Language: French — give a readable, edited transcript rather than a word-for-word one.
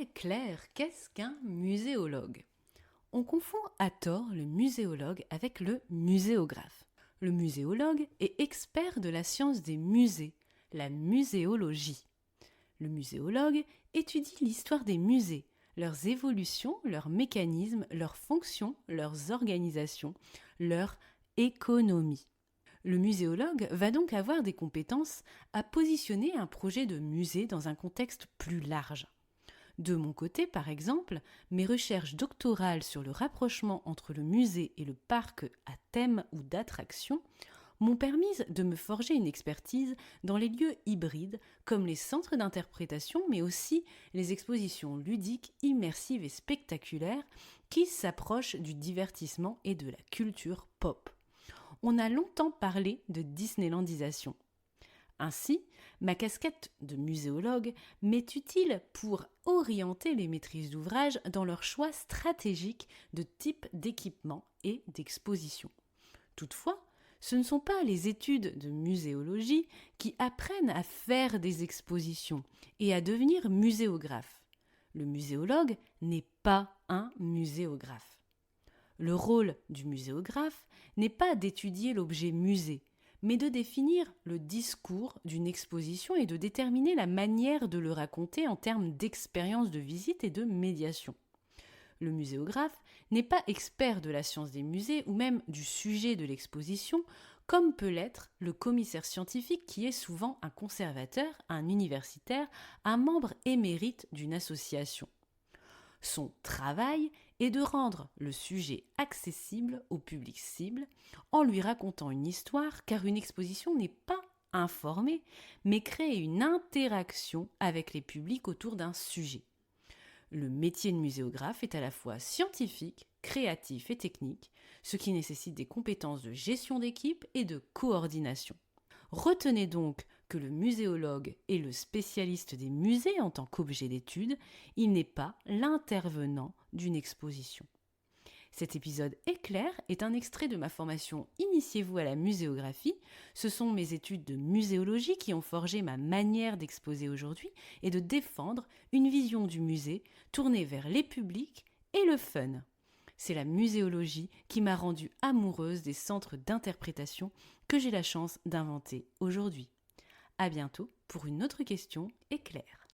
Claire, qu'est-ce qu'un muséologue? On confond à tort le muséologue avec le muséographe. Le muséologue est expert de la science des musées, la muséologie. Le muséologue étudie l'histoire des musées, leurs évolutions, leurs mécanismes, leurs fonctions, leurs organisations, leur économie. Le muséologue va donc avoir des compétences à positionner un projet de musée dans un contexte plus large. De mon côté, par exemple, mes recherches doctorales sur le rapprochement entre le musée et le parc à thème ou d'attraction m'ont permis de me forger une expertise dans les lieux hybrides comme les centres d'interprétation mais aussi les expositions ludiques, immersives et spectaculaires qui s'approchent du divertissement et de la culture pop. On a longtemps parlé de Disneylandisation. Ainsi, ma casquette de muséologue m'est utile pour orienter les maîtrises d'ouvrage dans leur choix stratégique de type d'équipement et d'exposition. Toutefois, ce ne sont pas les études de muséologie qui apprennent à faire des expositions et à devenir muséographe. Le muséologue n'est pas un muséographe. Le rôle du muséographe n'est pas d'étudier l'objet musée, mais de définir le discours d'une exposition et de déterminer la manière de le raconter en termes d'expérience de visite et de médiation. Le muséographe n'est pas expert de la science des musées ou même du sujet de l'exposition, comme peut l'être le commissaire scientifique qui est souvent un conservateur, un universitaire, un membre émérite d'une association. Son travail est de rendre le sujet accessible au public cible en lui racontant une histoire, car une exposition n'est pas informer, mais créer une interaction avec les publics autour d'un sujet. Le métier de muséographe est à la fois scientifique, créatif et technique, ce qui nécessite des compétences de gestion d'équipe et de coordination. Retenez donc que le muséologue est le spécialiste des musées en tant qu'objet d'étude, il n'est pas l'intervenant d'une exposition. Cet épisode éclair est un extrait de ma formation Initiez-vous à la muséographie. Ce sont mes études de muséologie qui ont forgé ma manière d'exposer aujourd'hui et de défendre une vision du musée tournée vers les publics et le fun. C'est la muséologie qui m'a rendue amoureuse des centres d'interprétation que j'ai la chance d'inventer aujourd'hui. À bientôt pour une autre question éclair.